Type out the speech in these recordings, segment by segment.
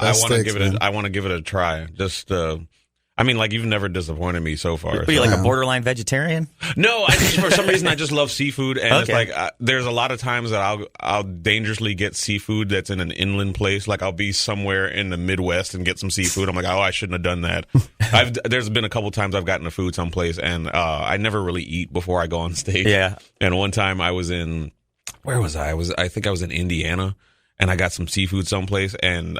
I want to give it. I want to give it a try. Just, I mean, like, you've never disappointed me so far. Are you like a borderline vegetarian? No, for some reason I just love seafood, and it's like there's a lot of times that I'll dangerously get seafood that's in an inland place. Like, I'll be somewhere in the Midwest and get some seafood. I'm like, oh, I shouldn't have done that. There's been a couple times I've gotten the food someplace, and I never really eat before I go on stage. Yeah. And one time I was in, where was I? I think I was in Indiana. And I got some seafood someplace and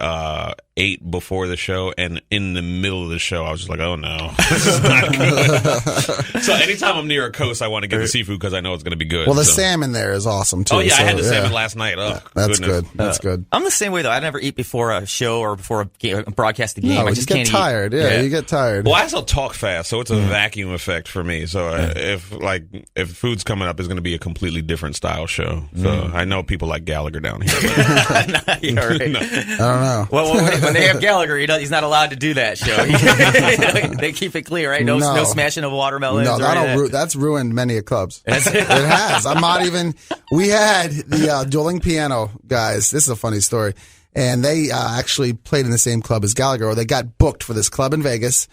ate before the show. And in the middle of the show, I was just like, oh, no, this is not good. So anytime I'm near a coast, I want to get the seafood because I know it's going to be good. Well, the salmon there is awesome, too. Oh, yeah, I had the salmon last night. Oh, that's goodness. good. That's good. I'm the same way, though. I never eat before a show or before a broadcast a game. No, I just can't tired. eat. Yeah, you get tired. Well, I also talk fast, so it's a vacuum effect for me. So if food's coming up, it's going to be a completely different style show. So I know people like Gallagher down here. No. I don't know. Well, when they have Gallagher, he's not allowed to do that show. They keep it clear, right? No smashing of watermelons. No, that's ruined many a clubs. It has. I'm not even. We had the dueling piano guys. This is a funny story, and they actually played in the same club as Gallagher. Or they got booked for this club in Vegas.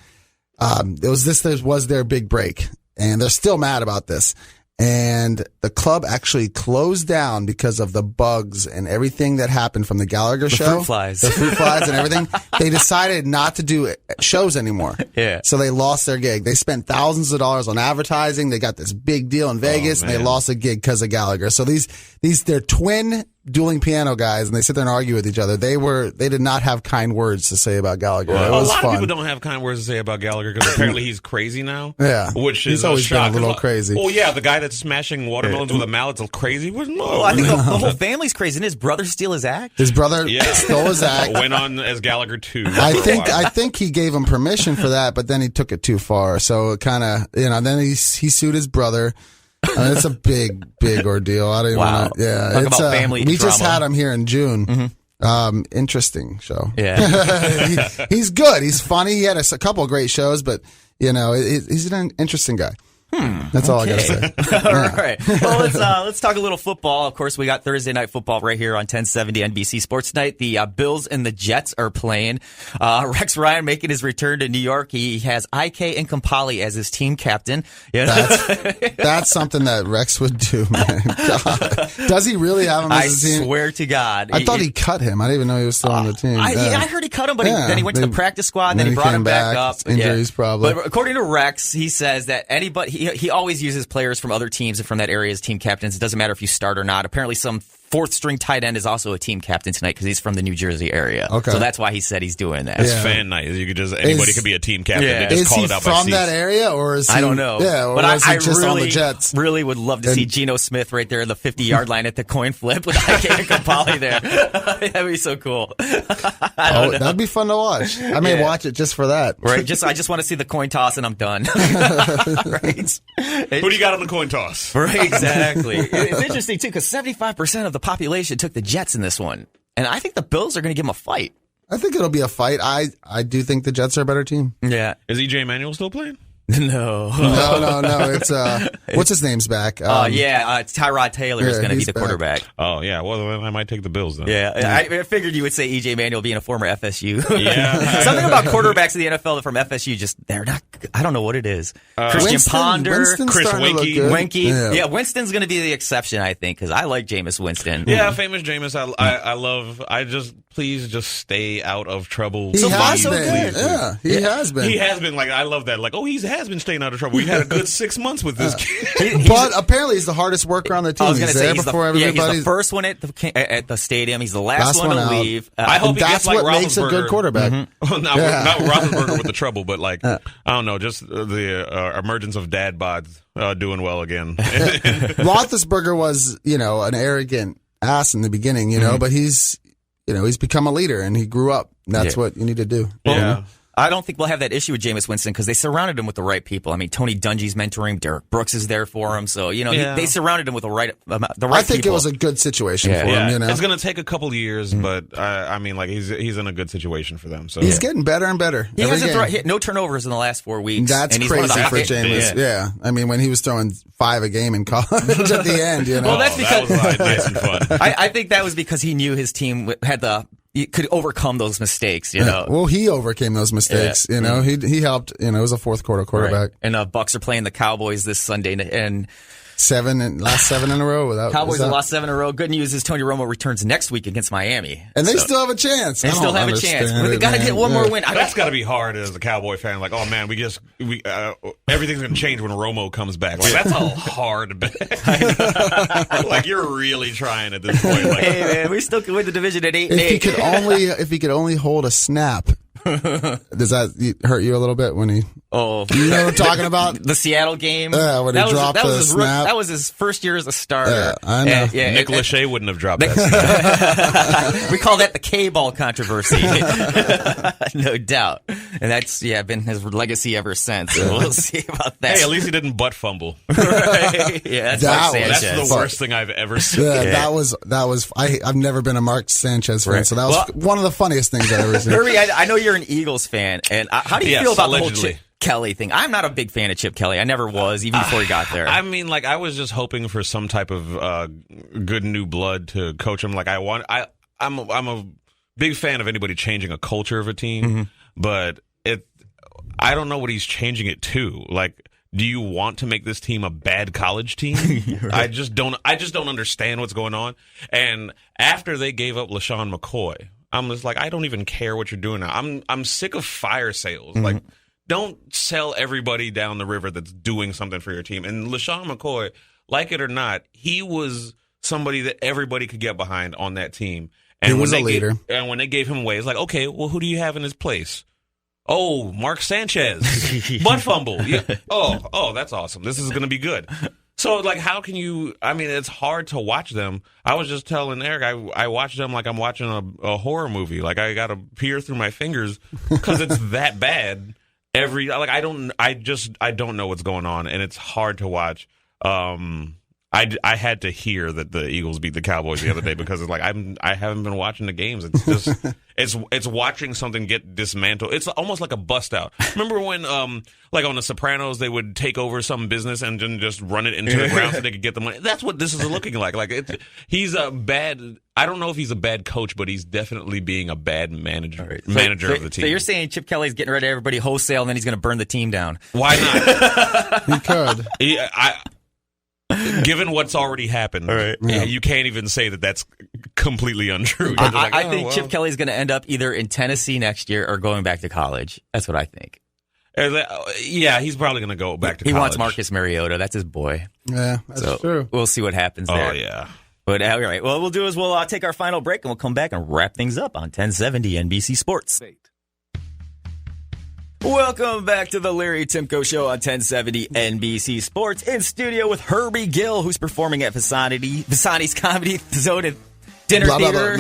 This was their big break, and they're still mad about this. And the club actually closed down because of the bugs and everything that happened from the Gallagher show. Fruit flies. The fruit flies and everything. They decided not to do shows anymore. Yeah. So they lost their gig. They spent thousands of dollars on advertising. They got this big deal in Vegas, and they lost a gig because of Gallagher. So they're twin dueling piano guys, and they sit there and argue with each other. They did not have kind words to say about Gallagher. It was a lot fun. of people don't have kind words to say about Gallagher because apparently he's crazy now. Yeah, he's always been a little crazy. Oh yeah, the guy that's smashing watermelons with a mallet's crazy. Well, I think the whole family's crazy. Didn't his brother steal his act? His brother stole his act. Went on as Gallagher 2. I think he gave him permission for that, but then he took it too far. So it kind of, then he sued his brother. It's a big ordeal. I don't even want to. Yeah, talk about family we drama. just had him here in June. Interesting show. Yeah, he's good. He's funny. He had a couple of great shows, but he's an interesting guy. That's all I got to say. All right. Well, let's talk a little football. Of course, we got Thursday night football right here on 1070 NBC Sports Night. The Bills and the Jets are playing. Rex Ryan making his return to New York. He has IK Nkampali as his team captain. That's something that Rex would do, man. God. Does he really have him as his team? I swear to God. I thought he cut him. I didn't even know he was still on the team. I heard he cut him, but then he went to the practice squad, and then he brought him back up. Injuries, probably. But according to Rex, he says that he always uses players from other teams and from that area as team captains. It doesn't matter if you start or not. Apparently, some fourth-string tight end is also a team captain tonight because he's from the New Jersey area. Okay. So that's why he said he's doing that. It's fan night. You could anybody could be a team captain. Yeah. They just call it out by from that area, or is he? I don't know. Yeah, or is he just on the Jets? Really would love to see Geno Smith right there in the 50-yard line at the coin flip with IK Nkampali there. That'd be so cool. That'd be fun to watch. I may watch it just for that. Right. I just want to see the coin toss, and I'm done. Right. Who do you got on the coin toss? Right. Exactly. It's interesting too because 75% of the population took the Jets in this one, and I think the Bills are going to give them a fight. I think it'll be a fight. I do think the Jets are a better team. Yeah. Is EJ Manuel still playing? No. It's what's his name's back? Tyrod Taylor is going to be the quarterback. Oh yeah, well then I might take the Bills then. Yeah, I figured you would say EJ Manuel being a former FSU. Yeah, something about quarterbacks in the NFL from FSU they're not. I don't know what it is. Christian Ponder, Chris Weinke. Yeah, Winston's going to be the exception, I think, because I like Jameis Winston. Yeah, famous Jameis. I love. Please just stay out of trouble. He has been. Good. Yeah, he has been. He has been. Like I love that. Like he has been staying out of trouble. We had a good 6 months with this kid. But apparently he's the hardest worker on the team. He's there before everybody. He's the first one at the stadium. He's the last one to leave. I hope that's what makes a good quarterback. Mm-hmm. Not Roethlisberger with the trouble, but I don't know, just the emergence of dad bods doing well again. Roethlisberger was, an arrogant ass in the beginning, but he's become a leader and he grew up. That's what you need to do. Yeah. I don't think we'll have that issue with Jameis Winston because they surrounded him with the right people. I mean, Tony Dungy's mentoring him. Derek Brooks is there for him. So, they surrounded him with the right people. I think it was a good situation for him. It's going to take a couple years, but he's in a good situation for them. So he's getting better and better. He hasn't no turnovers in the last 4 weeks. That's crazy for Jameis. Yeah. I mean, when he was throwing 5 a game in college at the end, Well, that's because that was nice and fun. I think that was because he knew his team had the could overcome those mistakes, you know. Well, he overcame those mistakes, you know. He helped, you know, it was a fourth quarter quarterback. Right. And Bucks are playing the Cowboys this Sunday, and last 7 in a row. Cowboys have lost 7 in a row. Good news is Tony Romo returns next week against Miami. And they still have a chance. They still have a chance. But they got to get one more win. That's got to be hard as a Cowboy fan. Like, oh, man, everything's going to change when Romo comes back. Like, that's a hard bet. Like, you're really trying at this point. Like, hey, man, we still can win the division at 8-8. If he could only hold a snap. Does that hurt you a little bit when he... Oh, you know what I'm talking about? The Seattle game. When he dropped the snap. That was his first year as a starter. I know. Nick Lachey wouldn't have dropped that. We call that the K-ball controversy. No doubt. And that's, been his legacy ever since. So we'll see about that. Hey, at least he didn't butt fumble. Right? Yeah, that's the worst thing I've ever seen. Yeah, that was. I've never been a Mark Sanchez fan, so that was one of the funniest things I've ever seen. Herbie, I know you're an Eagles fan, and how do you feel about the whole Chip Kelly thing? I'm not a big fan of Chip Kelly. I never was, even before he got there. I mean, like, I was just hoping for some type of good new blood to coach him. Like, I'm a big fan of anybody changing a culture of a team, but I don't know what he's changing it to. Like, do you want to make this team a bad college team? Right. I just don't understand what's going on. And after they gave up LaShawn McCoy, I'm just like, I don't even care what you're doing now. I'm sick of fire sales. Like, don't sell everybody down the river that's doing something for your team. And LaShawn McCoy, like it or not, he was somebody that everybody could get behind on that team. And he was a leader. And when they gave him away, it's like, okay, well, who do you have in his place? Oh, Mark Sanchez. Butt fumble. Yeah. Oh, that's awesome. This is going to be good. So, like, how can you... I mean, it's hard to watch them. I was just telling Eric, I watch them like I'm watching a horror movie. Like, I got to peer through my fingers because it's that bad. I don't know what's going on, and it's hard to watch. I had to hear that the Eagles beat the Cowboys the other day because it's like I haven't been watching the games. It's just it's watching something get dismantled. It's almost like a bust out. Remember when like on The Sopranos they would take over some business and then just run it into the ground so they could get the money. That's what this is looking like. Like he's a bad. I don't know if he's a bad coach, but he's definitely being a bad manager of the team. So you're saying Chip Kelly's getting rid of everybody wholesale and then he's going to burn the team down? Why not? He could. Given what's already happened, you can't even say that that's completely untrue. I think Chip Kelly's going to end up either in Tennessee next year or going back to college. That's what I think. Yeah, he's probably going to go back to college. He wants Marcus Mariota. That's his boy. Yeah, that's true. We'll see what happens there. Oh, yeah. But all right, what we'll do is we'll take our final break and we'll come back and wrap things up on 1070 NBC Sports. Welcome back to the Larry Timko Show on 1070 NBC Sports. In studio with Herbie Gill, who's performing at Visani's Comedy Zone and Dinner Theater.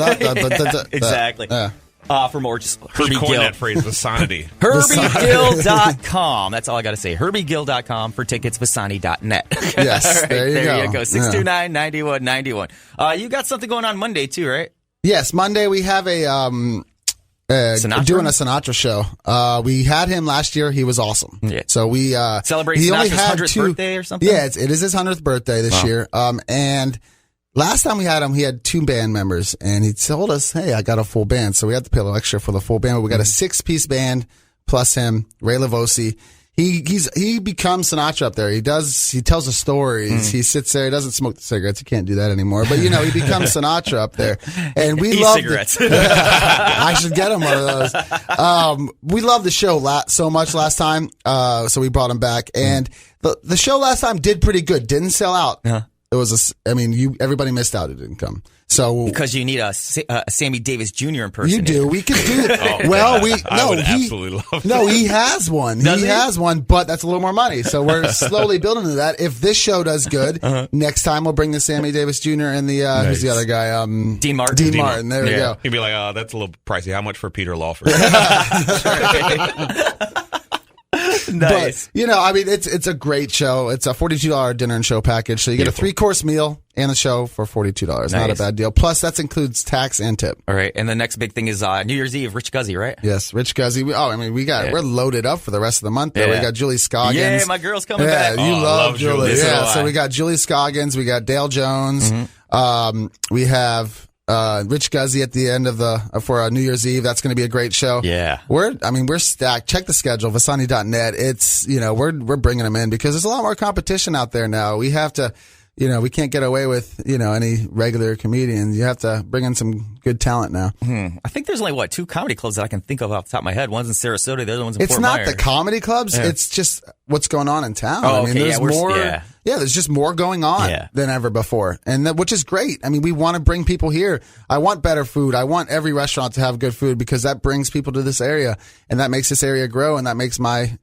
Exactly. For more, just Herbie Gill. That phrase, Visanity. HerbieGill.com. That's all I got to say. HerbieGill.com for tickets, Visani.net. Yes, right, there you go. 629-9191. You got something going on Monday, too, right? Yes, Monday we have doing a Sinatra show. We had him last year. He was awesome. Yeah. So we celebrating Sinatra's 100th birthday or something. Yeah, it is his 100th birthday this year. And last time we had him, he had 2 band members, and he told us, "Hey, I got a full band." So we had to pay a little extra for the full band. But we got a 6-piece band plus him, Ray Lavosi. He becomes Sinatra up there. He tells the stories. He sits there. He doesn't smoke the cigarettes. He can't do that anymore. But he becomes Sinatra up there. And we love cigarettes. I should get him one of those. We loved the show so much last time. So we brought him back, and the show last time did pretty good. Didn't sell out. Uh-huh. It was everybody missed out. It didn't come. So because you need a Sammy Davis Jr. impersonator. You do. We could do it. I would absolutely love that. No, he has one. He has one, but that's a little more money. So we're slowly building to that. If this show does good, next time we'll bring the Sammy Davis Jr. and the who's the other guy? Dean Martin. Dean Martin. There we go. He'd be like, "Oh, that's a little pricey. How much for Peter Lawford?" Nice. But, it's a great show. It's a $42 dinner and show package. So you get a 3-course meal and the show for $42. Nice. Not a bad deal. Plus, that includes tax and tip. All right. And the next big thing is New Year's Eve, Rich Guzzi, right? Yes, Rich Guzzi. We're loaded up for the rest of the month there. Yeah. We got Julie Scoggins. Yeah, my girl's coming back. You love Julie. Yeah, so we got Julie Scoggins. We got Dale Jones. We have Rich Guzzi at the end of for New Year's Eve. That's going to be a great show. Yeah. We're stacked. Check the schedule, Vasani.net. It's, we're bringing them in because there's a lot more competition out there now. We have to, we can't get away with, any regular comedians. You have to bring in some good talent now. I think there's only, 2 comedy clubs that I can think of off the top of my head. One's in Sarasota, the other one's in Fort Myers. It's not the comedy clubs. Yeah. It's just what's going on in town. Oh, okay. There's more. Yeah, there's just more going on than ever before, and which is great. I mean, we want to bring people here. I want better food. I want every restaurant to have good food because that brings people to this area, and that makes this area grow, and that makes my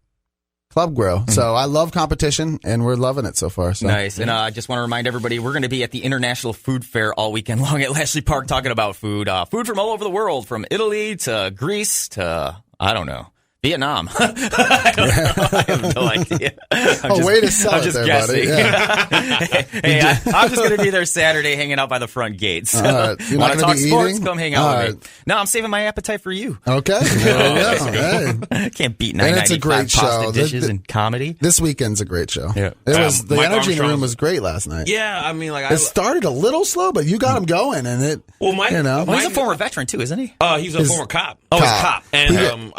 club grow. So I love competition, and we're loving it so far. So. Nice. And I just want to remind everybody, we're going to be at the International Food Fair all weekend long at Lashley Park talking about food. Food from all over the world, from Italy to Greece to, I don't know, Vietnam. I don't know. I have no idea. Way to sell it there, guessing. buddy. Yeah. I'm just going to be there Saturday hanging out by the front gates. You're not going to talk be sports? eating? Come hang out with me. No, I'm saving my appetite for you. Okay. Hey. Can't beat And it's a great pasta show. dishes and comedy. This weekend's a great show. Yeah. It was the Mike energy in the room Armstrong's- was great last night. Yeah, I mean, like It started a little slow, but you got him going, and it. Well, Mike, Well, he's a Mike- former veteran too, isn't he? He's a former cop. Oh, he's a cop. And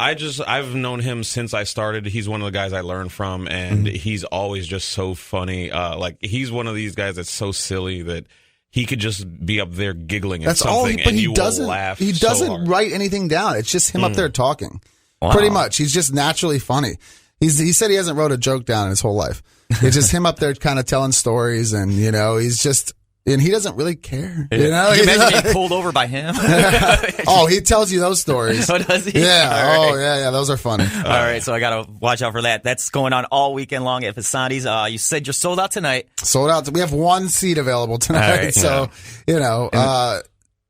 I've known him since I started. He's one of the guys I learned from, and he's always just so funny. He's one of these guys that's so silly that he could just be up there giggling at something, and you will laugh. He so doesn't hard. write anything down. It's just him up there talking. Wow. Pretty much, he's just naturally funny. He said he hasn't wrote a joke down in his whole life. It's just him up there kind of telling stories, and he's just. And he doesn't really care. Can you imagine being pulled over by him? Oh, he tells you those stories. Oh, does he? Yeah. All right. Yeah. Those are funny. All right, so I got to watch out for that. That's going on all weekend long at Vasani's. You said you're sold out tonight. Sold out. We have one seat available tonight. All right. So,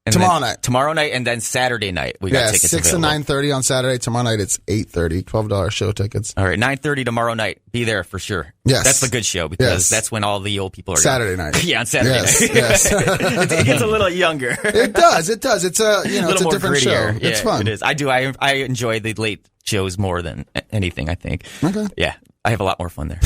And tomorrow then night. Tomorrow night, and then Saturday night. We got tickets 6 available. and 9:30 on Saturday. Tomorrow night it's 8:30. $12 show tickets. All right, 9:30 tomorrow night. Be there for sure. Yes. That's the good show because that's when all the old people are Saturday night. Yeah, on Saturday night. Yes. It gets a little younger. It does. It's a a it's little a more different grittier. show. Yeah, It's fun. It is. I enjoy the late shows more than anything, I think. Okay. Yeah. I have a lot more fun there.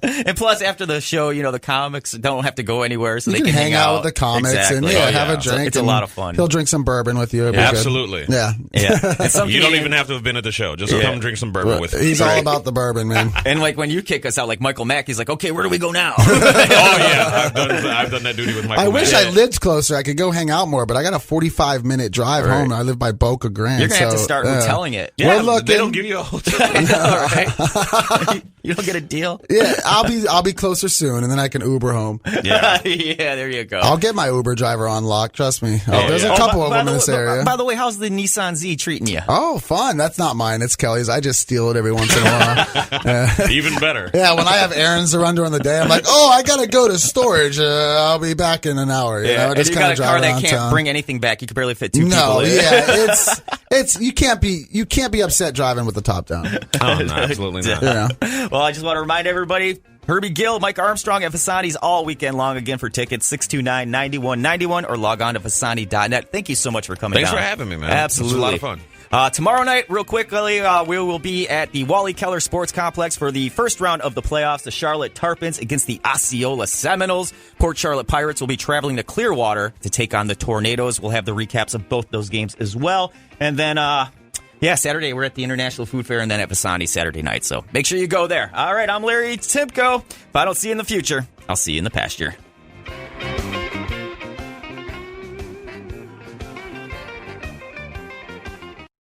And plus, after the show, the comics don't have to go anywhere, so You they can can hang out with the comics Exactly. and have a drink. It's a and lot of fun. He'll drink some bourbon with you. It'll be good. Absolutely. Yeah. Yeah. And some You don't comedian- even have to have been at the show. Just come drink some bourbon with me. He's all about the bourbon, man. And when you kick us out, like Michael Mack, he's like, "Okay, where do we go now?" Oh yeah, I've done that duty with Michael. I wish Mann. I lived closer. I could go hang out more, but I got a 45-minute drive home. And I live by Boca Grande. You're gonna have to so, start telling it. Yeah, We're looking. they don't give you a hotel. All right. You don't get a deal. Yeah, I'll be closer soon, and then I can Uber home. Yeah, there you go. I'll get my Uber driver on lock. Trust me. There's a couple of them in this area. By the way, how's the Nissan Z treating you? Oh, fun. That's not mine. It's Kelly's. I just steal it every once in a while. Even better. Yeah, when I have errands to run during the day, I'm like, I got to go to storage. I'll be back in an hour. You know, and just you kind got of a car drive that around can't town. bring anything back. You can barely fit two No, people in. yeah, it's you can't be upset driving with the top down. Oh, no, absolutely not. You know? Well, I just want to remind everybody, Herbie Gill, Mike Armstrong at Vasani's all weekend long. Again, for tickets, 629-9191 or log on to Vasani.net. Thank you so much for coming Thanks down. for having me, man. Absolutely. It's a lot of fun. Tomorrow night, real quickly, we will be at the Wally Keller Sports Complex for the first round of the playoffs. The Charlotte Tarpons against the Osceola Seminoles. Port Charlotte Pirates will be traveling to Clearwater to take on the Tornadoes. We'll have the recaps of both those games as well. And then, Saturday we're at the International Food Fair and then at Vasani Saturday night. So make sure you go there. All right, I'm Larry Timko. If I don't see you in the future, I'll see you in the pasture.